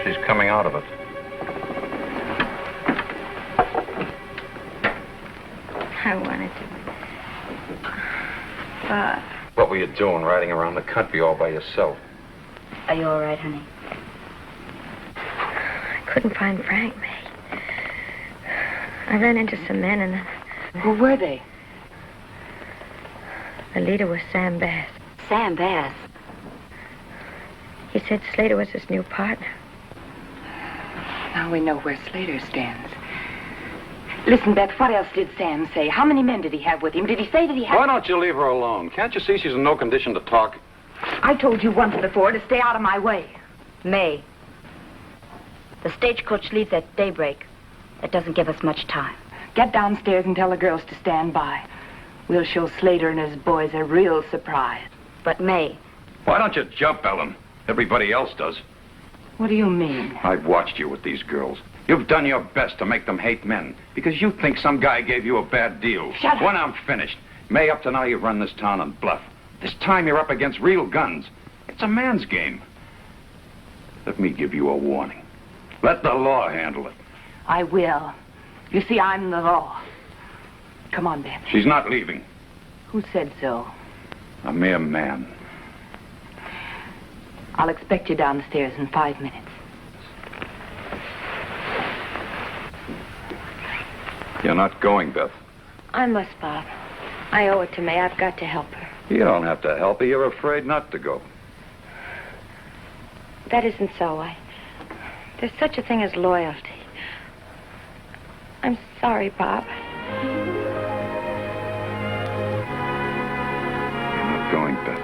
She's coming out of it. I wanted to. But... What were you doing riding around the country all by yourself? Are you all right, honey? I couldn't find Frank, May. I ran into some men and then... Who were they? The leader was Sam Bass. Sam Bass? He said Slater was his new partner. Now we know where Slater stands. Listen, Beth, what else did Sam say? How many men did he have with him? Did he say that he had... Why don't you leave her alone? Can't you see she's in no condition to talk? I told you once before to stay out of my way. May. The stagecoach leaves at daybreak. That doesn't give us much time. Get downstairs and tell the girls to stand by. We'll show Slater and his boys a real surprise. But May... Why don't you jump, Ellen? Everybody else does. What do you mean? I've watched you with these girls. You've done your best to make them hate men because you think some guy gave you a bad deal. Shut up. When I'm finished, May, up to now you've run this town on bluff. This time you're up against real guns. It's a man's game. Let me give you a warning. Let the law handle it. I will. You see, I'm the law. Come on, Beth. She's not leaving. Who said so? A mere man. I'll expect you downstairs in 5 minutes. You're not going, Beth. I must, Bob. I owe it to May. I've got to help her. You don't have to help her. You're afraid not to go. That isn't so. There's such a thing as loyalty. I'm sorry, Bob. You're not going, Beth.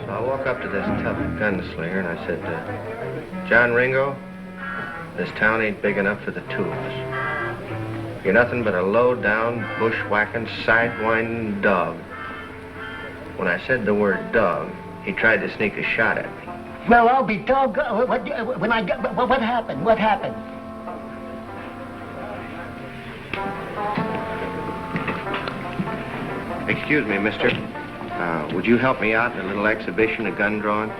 So I walk up to this tough gunslinger and I said, John Ringo, this town ain't big enough for the two of us. You're nothing but a low-down, bushwhacking, sidewinding dog. When I said the word dog, he tried to sneak a shot at me. Well, I'll be dog. What happened? What happened? Excuse me, mister. Would you help me out in a little exhibition of gun drawing?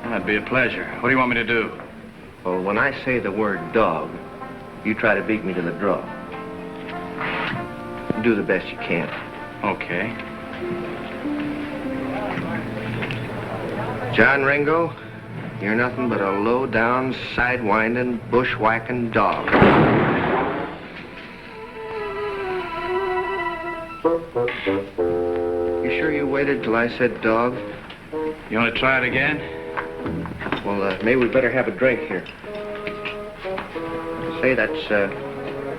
That'd be a pleasure. What do you want me to do? Well, when I say the word dog, you try to beat me to the draw. Do the best you can. Okay. John Ringo, you're nothing but a low-down, sidewinding, bushwhacking dog. You sure you waited till I said dog? You want to try it again? Well, maybe we better have a drink here. Say, that's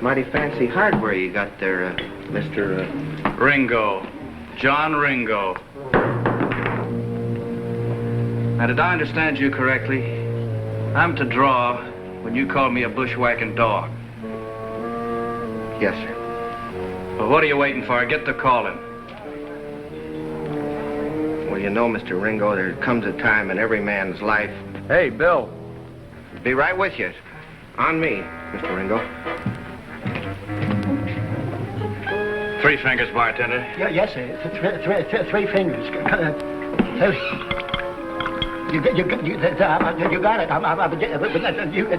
mighty fancy hardware you got there, Mr. Ringo. John Ringo. Now, did I understand you correctly? I'm to draw when you call me a bushwhacking dog. Yes, sir. Well, what are you waiting for? Get to calling. Well, you know, Mr. Ringo, there comes a time in every man's life... Hey, Bill. Be right with you. On me, Mr. Ringo. 3 fingers, bartender. Yeah, yes, sir. 3 fingers. You got it.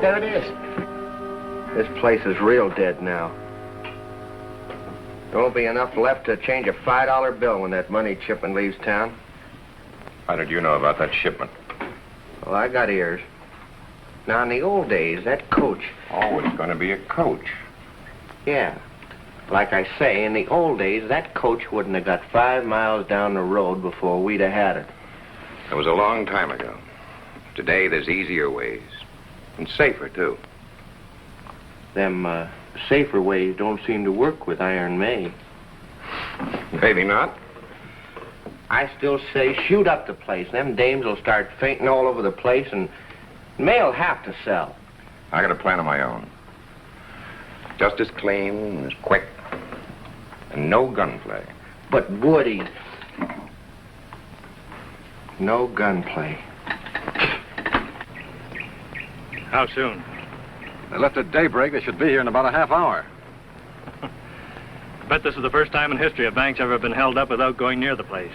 There it is. This place is real dead now. There won't be enough left to change a $5 bill when that money shipment leaves town. How did you know about that shipment? Well, I got ears. Now, in the old days, that coach... Always going to be a coach. Yeah. Like I say, in the old days, that coach wouldn't have got 5 miles down the road before we'd have had it. It was a long time ago. Today, there's easier ways. And safer, too. Them, safer ways don't seem to work with Iron May. Maybe not. I still say shoot up the place. Them dames will start fainting all over the place, and May'll have to sell. I got a plan of my own. Just as clean and as quick. And no gunplay. But Woody... No gunplay. How soon? They left at daybreak. They should be here in about a half hour. I bet this is the first time in history a bank's ever been held up without going near the place.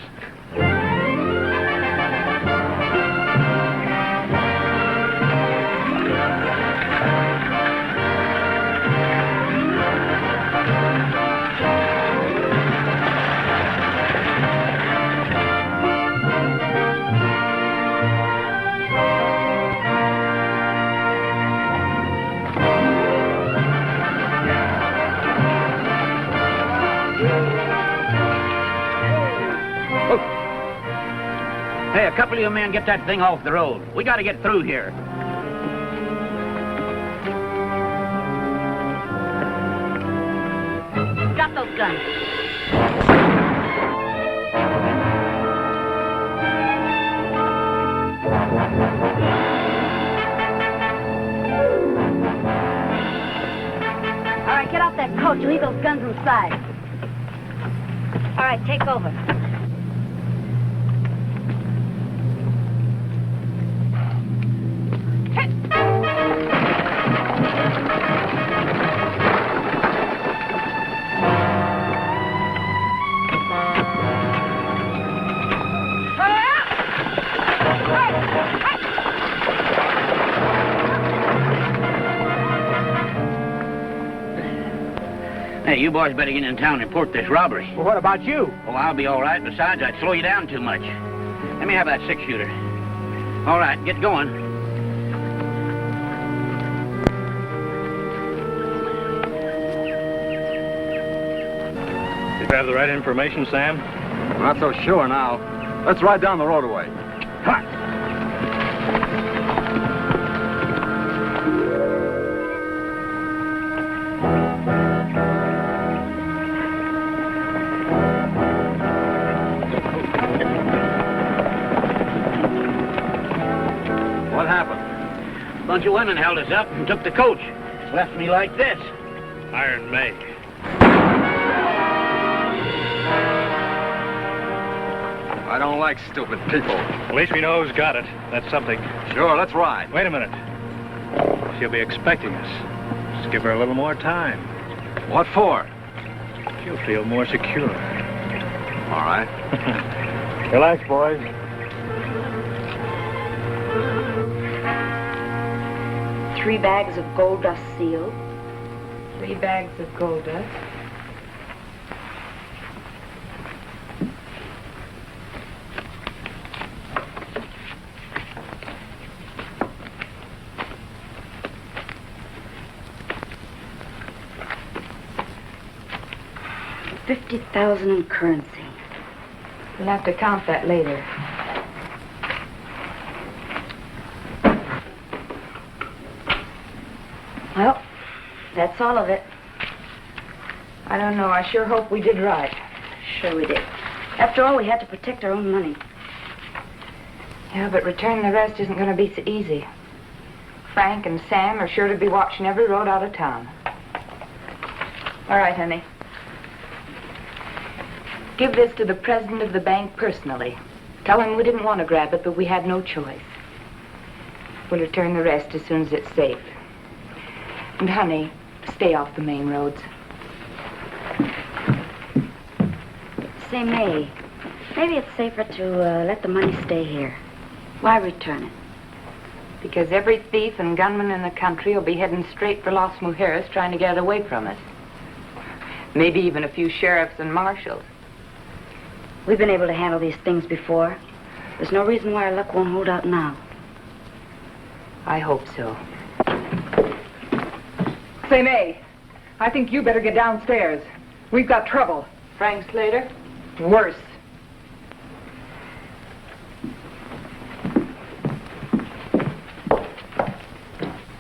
Oh. Hey, a couple of you men get that thing off the road. We got to get through here. Drop those guns. All right, get off that coach. Leave those guns inside. All right, take over. Hey, you boys better get in town and report this robbery. Well, what about you? Oh, I'll be all right. Besides, I'd slow you down too much. Let me have that six-shooter. All right, get going. You have the right information, Sam? I'm not so sure now. Let's ride down the road away. Come on. What happened? A bunch of women held us up and took the coach. Left me like this. Iron May. I don't like stupid people. At least we know who's got it. That's something. Sure, let's ride. Wait a minute. She'll be expecting us. Just give her a little more time. What for? She'll feel more secure. All right. Relax, boys. Three bags of gold dust sealed. 3 bags of gold dust. $50,000 in currency. We'll have to count that later. Well, that's all of it. I don't know. I sure hope we did right. Sure we did. After all, we had to protect our own money. Yeah, but returning the rest isn't going to be so easy. Frank and Sam are sure to be watching every road out of town. All right, honey. Give this to the president of the bank personally. Tell him we didn't want to grab it, but we had no choice. We'll return the rest as soon as it's safe. And, honey, stay off the main roads. Say, May, maybe it's safer to let the money stay here. Why return it? Because every thief and gunman in the country will be heading straight for Las Mujeres trying to get it away from us. Maybe even a few sheriffs and marshals. We've been able to handle these things before. There's no reason why our luck won't hold out now. I hope so. Say, May, I think you better get downstairs. We've got trouble. Frank Slater? Worse.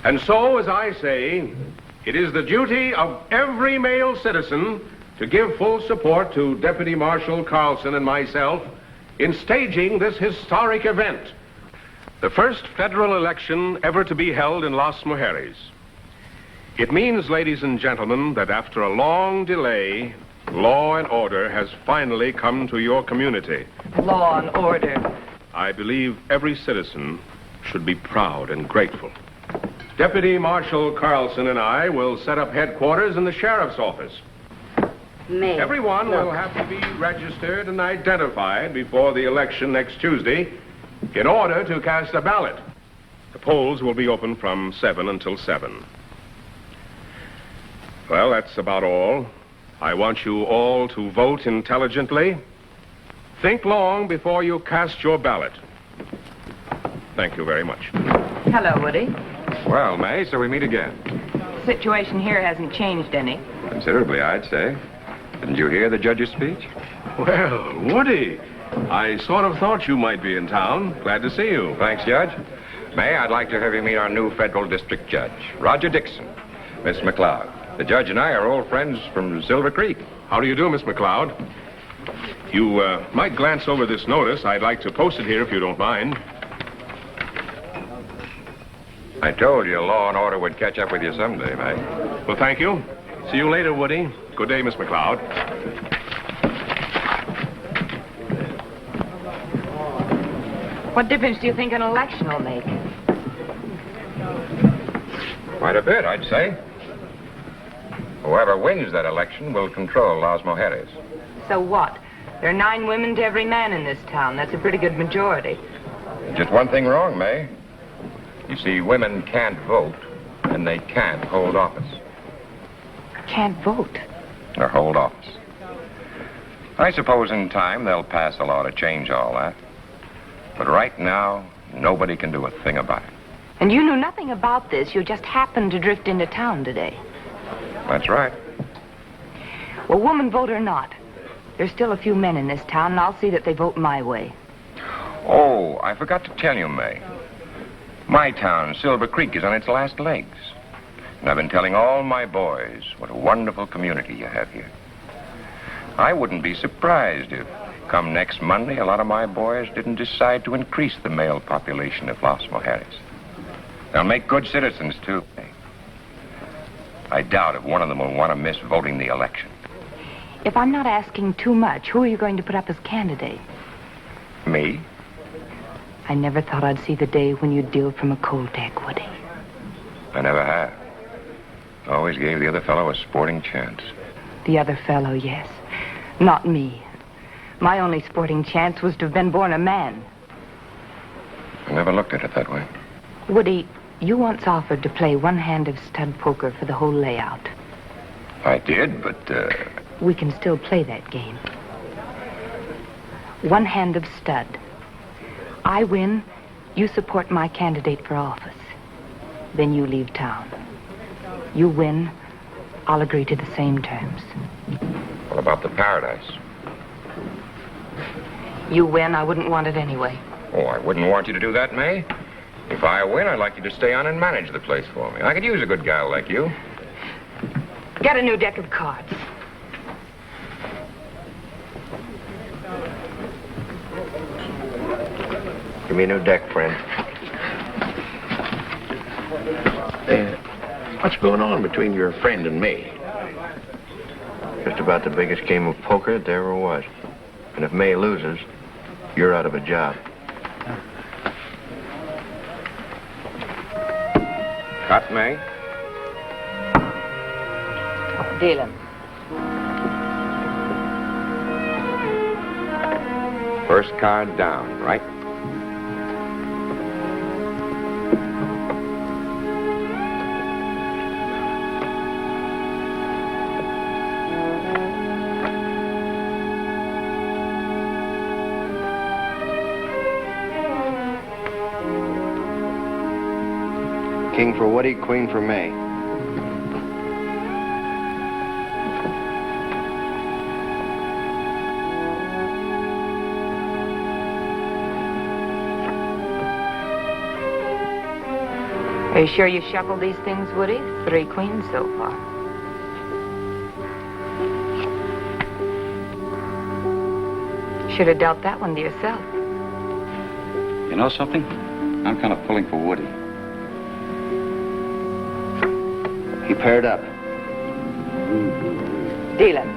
And so, as I say, it is the duty of every male citizen to give full support to Deputy Marshal Carlson and myself in staging this historic event, the first federal election ever to be held in Las Mujeres. It means, ladies and gentlemen, that after a long delay, law and order has finally come to your community. Law and order. I believe every citizen should be proud and grateful. Deputy Marshal Carlson and I will set up headquarters in the sheriff's office. May. Everyone will have to be registered and identified before the election next Tuesday in order to cast a ballot. The polls will be open from 7 until 7. Well, that's about all. I want you all to vote intelligently. Think long before you cast your ballot. Thank you very much. Hello, Woody. Well, May, so we meet again. The situation here hasn't changed any. Considerably, I'd say. Didn't you hear the judge's speech? Well, Woody, I sort of thought you might be in town. Glad to see you. Thanks, Judge. May, I'd like to have you meet our new federal district judge, Roger Dixon, Miss McLeod. The judge and I are old friends from Silver Creek. How do you do, Miss McLeod? You might glance over this notice. I'd like to post it here if you don't mind. I told you law and order would catch up with you someday, May. Well, thank you. See you later, Woody. Good day, Miss McLeod. What difference do you think an election will make? Quite a bit, I'd say. Whoever wins that election will control Las Mujeres. So what? There are 9 women to every man in this town. That's a pretty good majority. Just one thing wrong, May. You see, women can't vote, and they can't hold office. Can't vote? Or hold office. I suppose in time they'll pass a law to change all that. But right now, nobody can do a thing about it. And you knew nothing about this. You just happened to drift into town today. That's right. Well, woman vote or not, there's still a few men in this town, and I'll see that they vote my way. Oh, I forgot to tell you, May. My town, Silver Creek, is on its last legs. And I've been telling all my boys what a wonderful community you have here. I wouldn't be surprised if, come next Monday, a lot of my boys didn't decide to increase the male population of Las Mujeres. They'll make good citizens, too. I doubt if one of them will want to miss voting the election. If I'm not asking too much, who are you going to put up as candidate? Me? I never thought I'd see the day when you'd deal from a cold deck, Woody. I never have. Always gave the other fellow a sporting chance. The other fellow, yes. Not me. My only sporting chance was to have been born a man. I never looked at it that way. Woody, you once offered to play one hand of stud poker for the whole layout. I did, but, We can still play that game. One hand of stud. I win, you support my candidate for office. Then you leave town. You win, I'll agree to the same terms. What about the paradise? You win, I wouldn't want it anyway. Oh, I wouldn't want you to do that, May. If I win, I'd like you to stay on and manage the place for me. I could use a good gal like you. Get a new deck of cards. Give me a new deck, friend. What's going on between your friend and me? Just about the biggest game of poker there ever was. And if May loses, you're out of a job. Cut, May? Dealing. First card down, right? King for Woody, queen for May. Are you sure you shuffled these things, Woody? 3 queens so far. Should have dealt that one to yourself. You know something? I'm kind of pulling for Woody. He paired up. Dealing.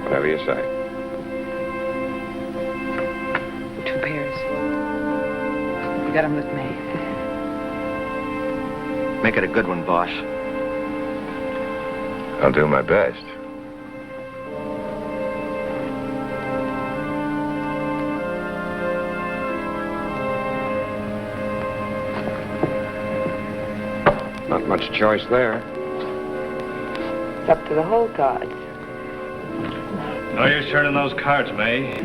Whatever you say. 2 pairs. You got 'em with me. Make it a good one, boss. I'll do my best. Not much choice there. It's up to the whole cards. No use turning those cards, May.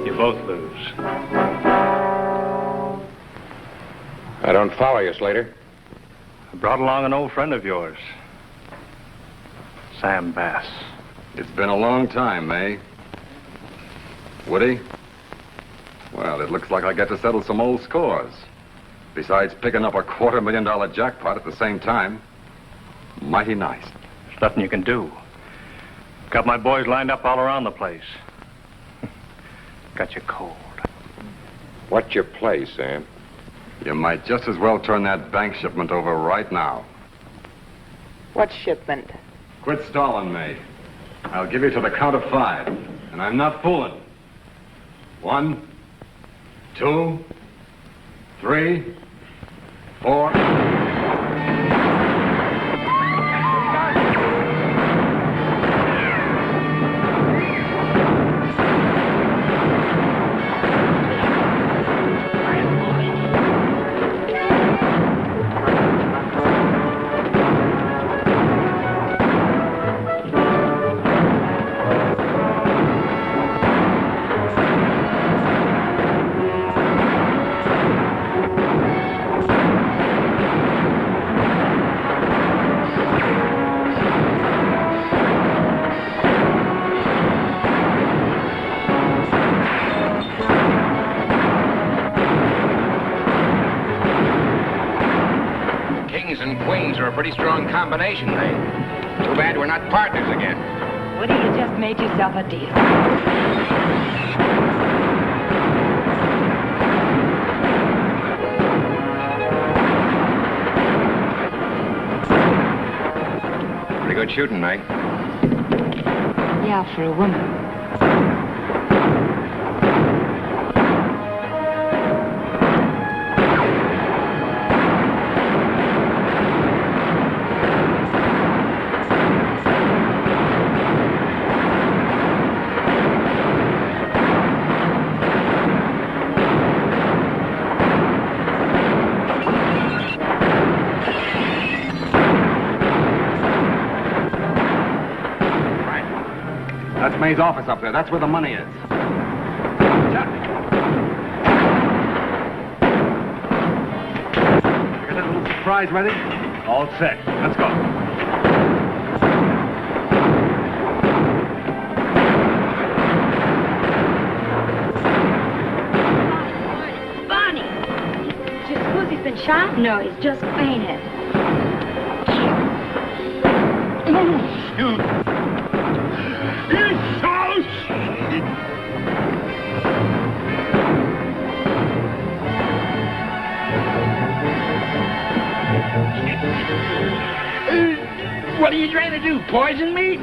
You both lose. I don't follow you, Slater. I brought along an old friend of yours, Sam Bass. It's been a long time, May. Would he? Well, it looks like I get to settle some old scores. Besides picking up a $250,000 jackpot at the same time. Mighty nice. There's nothing you can do. Got my boys lined up all around the place. Got you cold. What's your play, Sam? You might just as well turn that bank shipment over right now. What shipment? Quit stalling me. I'll give you to the count of 5, and I'm not fooling. 1, 2, 3, 4. Pretty strong combination, eh? Too bad we're not partners again. Woody, you just made yourself a deal. Pretty good shooting, Mike. Yeah, for a woman. That's May's office up there. That's where the money is. Chuck! You got that little surprise ready? All set. Let's go. Bonnie! Did you suppose he's been shot? No, he's just fainted. What are you trying to do? Poison me?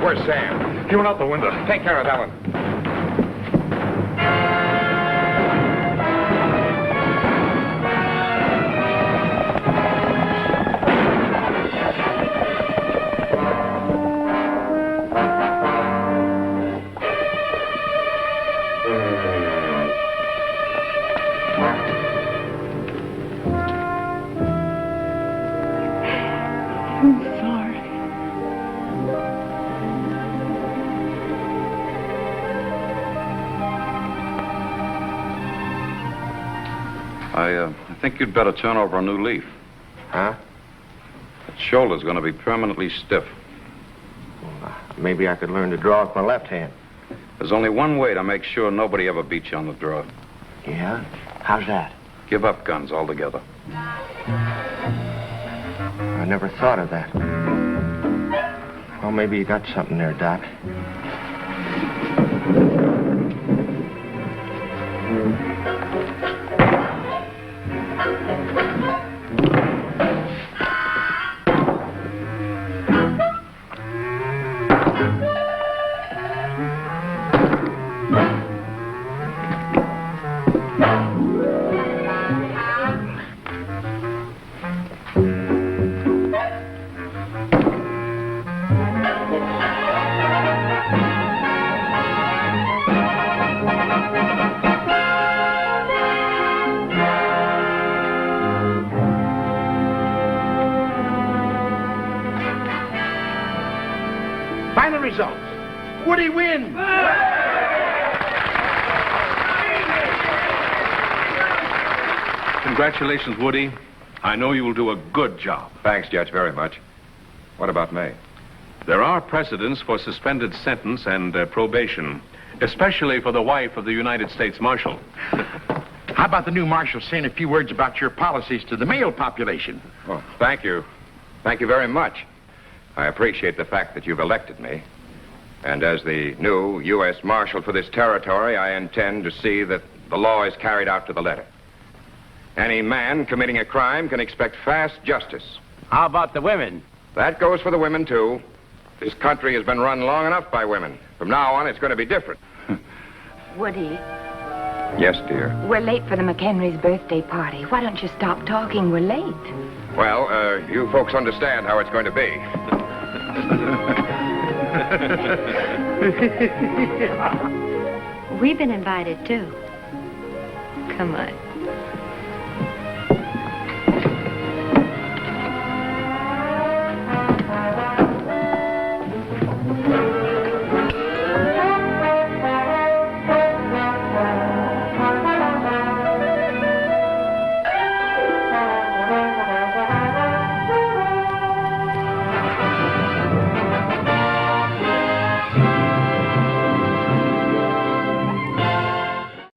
Where's Sam? He went out the window. Take care of that one. I think you'd better turn over a new leaf. Huh? That shoulder's going to be permanently stiff. Maybe I could learn to draw with my left hand. There's only one way to make sure nobody ever beats you on the draw. Yeah? How's that? Give up guns altogether. I never thought of that. Well, maybe you got something there, Doc. Final results. Woody wins. Congratulations, Woody. I know you will do a good job. Thanks, Judge, very much. What about me? There are precedents for suspended sentence and probation, especially for the wife of the United States Marshal. How about the new marshal saying a few words about your policies to the male population? Well, thank you. Thank you very much. I appreciate the fact that you've elected me. And as the new U.S. Marshal for this territory, I intend to see that the law is carried out to the letter. Any man committing a crime can expect fast justice. How about the women? That goes for the women, too. This country has been run long enough by women. From now on, it's going to be different. Woody, Yes, dear. we're late for the McHenry's birthday party. Why don't you stop talking? We're late. Well, you folks understand how it's going to be. We've been invited, too. Come on.